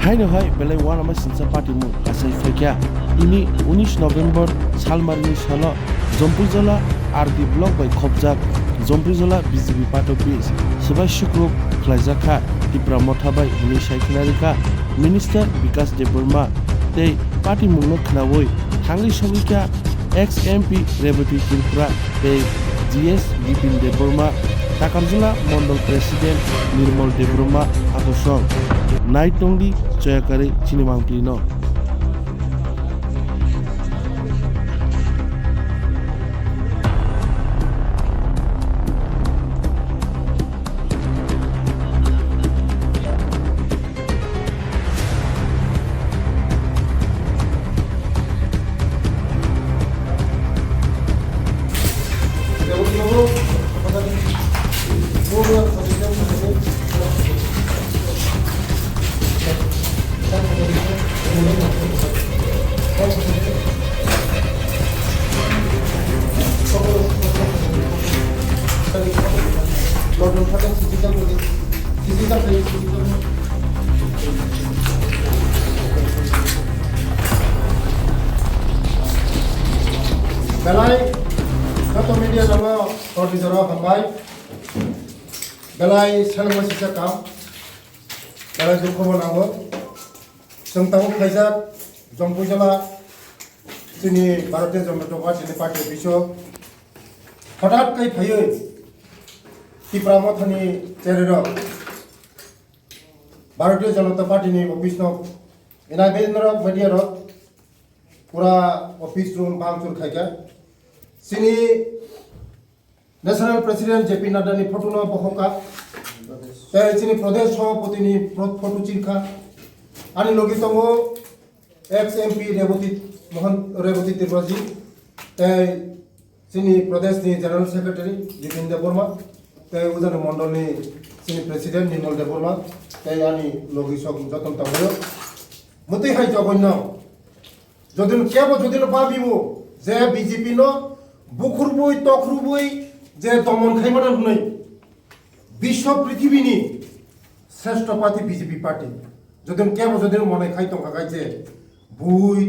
Haino hai belai wana ma sinsa party mu kasai faikya ini 19 November salmarini salo Jompuijola RD block by khobjak Jompuijola BJP party office sebai shukruk khlaijaka Tipra Mothabai hini saikhinarika Minister Vikas Deborma tei party mungno khnawoi thangli somikya ex-MP Rebati Tripura tei GS Bipin Deborma Takamjula Mondol President Nirmal Deborma Atosong Naitongdi Joyakari Chinimangplino Belai satu media nama koordinator hambai belai selama sisa kam belai dukhon nago sengtahu kaisa Jompuijola sini Bharatiya Janata Party party office হঠাৎ kai phayoi Tipra Mothani cherero Bharatiya Janata Party ni office no ina bednara media ro pura office room bangchur khaika sini National President JP Nadda ni photo no bohoka tai sini Pradesh Sabhapati ni photo chirkha ani logi tongo ex MP Rebati Tripura ji tai sini Pradesh ni General Secretary Bipin Deborma tai udan mondol ni sini President Nirmal Deborma tai ani logi sok joton tamoyo muti hai jogonna যদিন কেবল যদিন পাবিবো যে BJP ন বুকুরবই তখরুবই যে দমন খাইমানা হুনাই বিশ্ব পৃথিবীনি শ্রেষ্ঠ party BJP party যদিন কেবল যদিন মনে খাইতং খাই যে বুই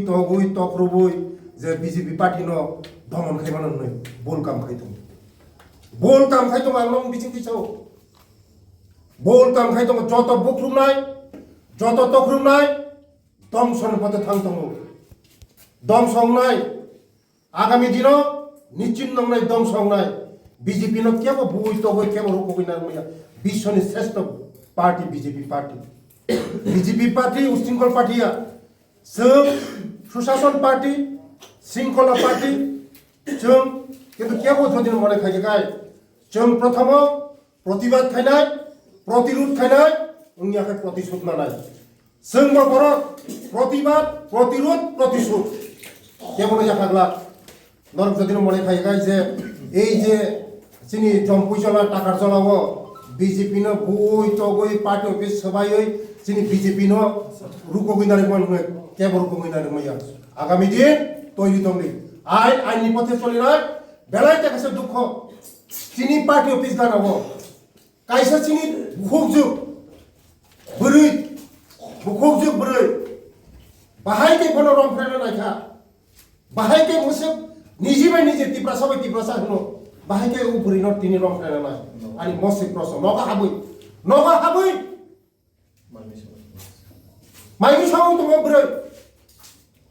তখরুবই যে বিজেপি পার্টি ন দমন খাইমানা হুনাই বল কাম খাইতং আলম বিচিন্তি চাও বল কাম খাইতং যত বুকরুমনাই যত তখরুমনাই দমসন পথে থাংতং দম সংনাই আগামী দিন নিশ্চিত নংনাই দম সংনাই বিজেপি ন কেবল বুই তগই কেবল রূপকইনা বিশ্বনি শ্রেষ্ঠ পার্টি বিজেপি পার্টি উশৃঙ্খল পার্টিয়া जों সুশাসন পার্টি শৃঙ্খলা পার্টি जों কিন্তু কেবল যদি মনে খাই গাই जों প্রথম প্রতিবাদ খাইনাই প্রতিরোধ খাইনাই উনিয়াকে প্রতিশোধ নানাই जों বড় প্রতিবাদ প্রতিরোধ প্রতিশোধ কেমন জায়গা নরক যদি মনে খাই গাই যে এই যে চিনি জম্পুইজলা টাকার জলাব বিজেপি ন বই তগই পার্টি অফিস সবাই চিনি বিজেপি ন রুকগিনারি মন কেবল রুকগিনারি মাইয়া আগামী দিন তৈরি দমনি আইনি পথে চলি নাই বেলায় দেখাছে দুঃখ চিনি পার্টি অফিস গানাব কাইসা চিনি বুকুক যুগ বরৈ বাহাইকে কোনো রং ফেলে নাইখা বাহাইকে মুসে নিজিবাই নিজে সবাই টিপ্রাসা হনো বাহাইকে উপরি ন তিনি রং ফেলে নাই আনি মসে প্রশ্ন নগা হাবই মাইমি সব তোমার বরৈ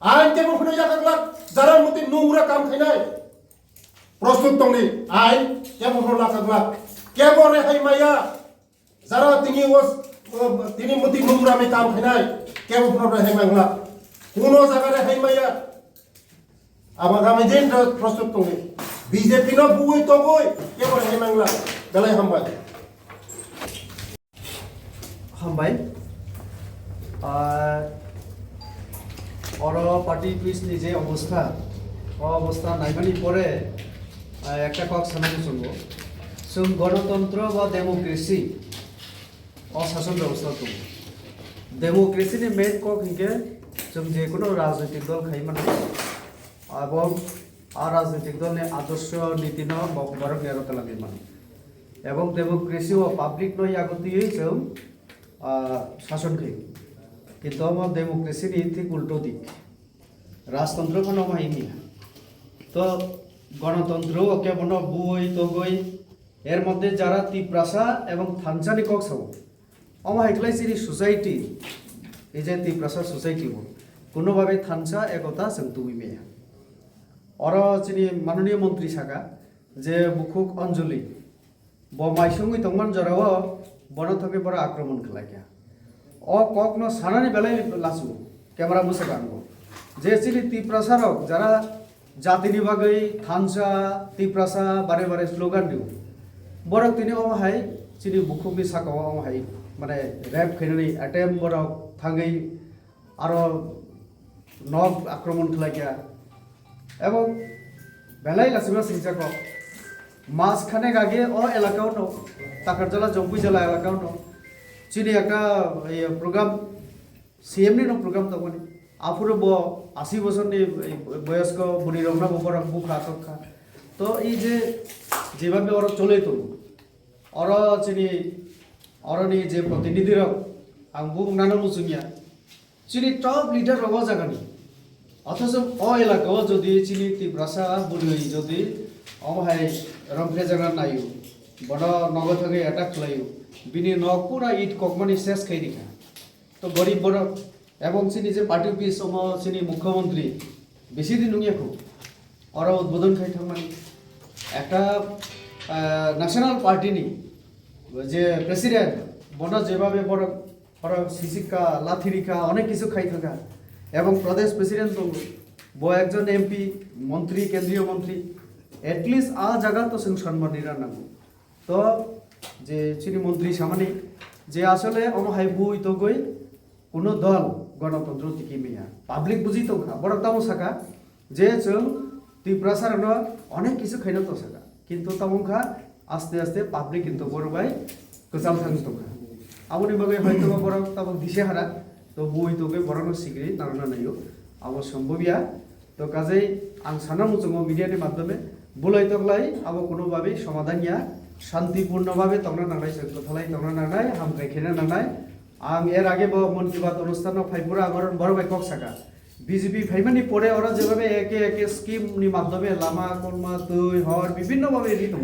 আইন কেমন কোনো জায়গা যারা মতে নোংরা কাম খাইনাই প্রস্তুত তংনি আইন কেমন লাগাগলা কেবল রেহাই মাইয়া যারা তিনি মতি নোংরা আমি কাম খাইনাই কেবল রেহাই মাংলা কোনো জায়গা রেহাই মাইয়া আগামী দিন প্রস্তুত তংনি বিজেপি ন বুই তগই কেবল রেহাই মাংলা বেলাই হামবাই পার্টি পিসনি যে অবস্থা নাইমানি পরে একটা কক সামনে শুনবো जों गणतंत्र बा डेमोक्रेसी अशासन व्यवस्था दं डेमोक्रेसी मेन कक हिंके जों जेकुनो राजनीतिक दल खाइमान এবং রাজনৈতিক দলের আদর্শ নীতি ন বরং এরকম লাগে মানে এবং ডেমোক্রেসি ও পাবলিক নয় আগতেই जों শাসন খাই কিন্তু আমার ডেমোক্রেসিনি ঠিক উল্টো দিক রাজতন্ত্র কোনো মাহিনী তো গণতন্ত্র ওকে বনো বই তগই এর মধ্যে যারা তিপ্রাসা এবং থানচানি কক সব অমাহাইকলাই সিরি সোসাইটি এই যে তিপ্রাসা সোসাইটি কোনোভাবে থানসা একতা जों তুই মেয়া অর চিনি মাননীয় মন্ত্রী শাখা যে বুকুক অঞ্জলি ব মাইসুঙ্গি তংমান জরাও বন থেকে বড় আক্রমণ খেলাইয়া অ কক ন সানানি বেলাই লাসু ক্যামেরা মুছে গানবো যে চিনি তিপ্রাসারক যারা জাতিনি বাগৈ থানসা তিপ্রাসা বারে বারে স্লোগান দিও বড় তিনি অমাহাই চিনি বুকুকনি সাকাও অমাহাই মানে র্যাপ খেলনি অ্যাটেম বড় থাঙ্গই আরো নব আক্রমণ খেলাইয়া এবং বেলাই লাসিমা সিংচাক মাঝখানে আগে ও এলাকাও ন তাকারজলা জম্পুই জেলা এলাকাও ন চিনি একটা প্রোগ্রাম সিএমনি ন প্রোগ্রাম তখন আফুরে 80 বছরনি বয়স্ক বুড়ি রমনা বড় বুখা তখা তো এই যে যেভাবে ওরা চলে তো ওরা চিনি অরনি যে প্রতিনিধির আং বুক নানো মুসুমিয়া চিনি টপ লিডার রব জাগানি অথচ অ এলাকাও যদি চিনি তিপ্রাসা বুড়ি যদি অমহাই রমফে জায়গা নাইও বড় নগদ থেকে অ্যাটাক লাইও বিনি নগ পুরা ইট ককমানি শেষ খাই দিখা তো গরিব বড় এবং চিনি যে পার্টি অফিস চিনি মুখ্যমন্ত্রী বেশি দিন নুঙিয়া খুব ওরা উদ্বোধন খাই থাকমানি একটা ন্যাশনাল পার্টি নি যে প্রেসিডেন্ট বড় যেভাবে বড় বড় শিশিকা লাথিরিকা অনেক কিছু খাই থাকা এবং প্রদেশ প্রেসিডেন্ট একজন এমপি মন্ত্রী কেন্দ্রীয় মন্ত্রী এটলিস্ট আ জায়গা তো সম্মান নিরানাগো তো যে চিনি মন্ত্রী সামানি যে আসলে অমহাই বুই তো গই কোনো দল গণতন্ত্র টিকি মেয়া পাবলিক বুঝি তো খা বড় তামো সাকা যে जों তিপ্রাসার অনেক কিছু খাইনো তো সাকা কিন্তু তামুখা আস্তে আস্তে পাবলিক কিন্তু বড়বাই গোজাল থাং তো খা আমনি বাগে হয়তো বড় তামো দিশে হারা তো বই তো গই বড় সিগরি নারনা নাইও আবো সম্ভবিয়া তো কাজেই আং সানা মুচুঙ্গ মিডিয়াनि মাধ্যমে বুলাই তগলাই আবো কোনোভাবে সমাধান ইয়া শান্তিপূর্ণভাবে তংনা নাংনাই কথালাই তংনা নাংনাই হামকাই খেনা নাংনাই আং এর আগে মন কি বাত অনুষ্ঠান ফাইপুরা আগর বড় ভাই কক সাকা বিজেপি ফাইমানি পরে ওরা যেভাবে একে একে স্কিম নি মাধ্যমে লামা কর্মা তুই হর বিভিন্ন ভাবে রিত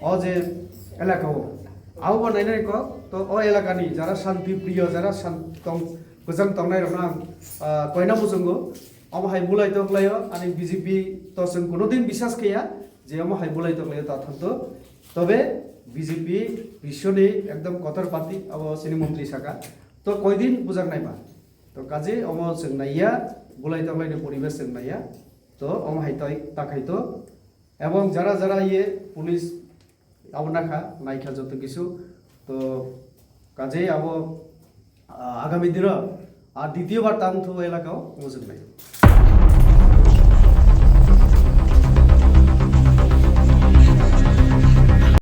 অ যে এলাকাও আও বানাইনাই কক তো ও এলাকানি যারা শান্তি প্রিয় যারা গোজাং তংনাই রনা কয়না মুজঙ্গ অমহাই বুলাই তকলাইও আনি বিজেপি তো जों কোনোদিন বিশ্বাস খাইয়া যে অমহাই বুলাই তকলাইও তা থাকতো তবে বিজেপি বিশ্বনি একদম কতর পাতি আবো সিনি মন্ত্রী শাখা তো কয়দিন বুঝাক নাইবা তো কাজে অম जों নাইয়া বুলাই তকলাইনি পরিবেশ जों নাইয়া তো অমহাই তাকাইতো এবং যারা যারা পুলিশ আবনাখা নাইখা যত কিছু তো কাজে আবো আগামী দিন আর দ্বিতীয়বার টান থো এলাকাও মোজক নাই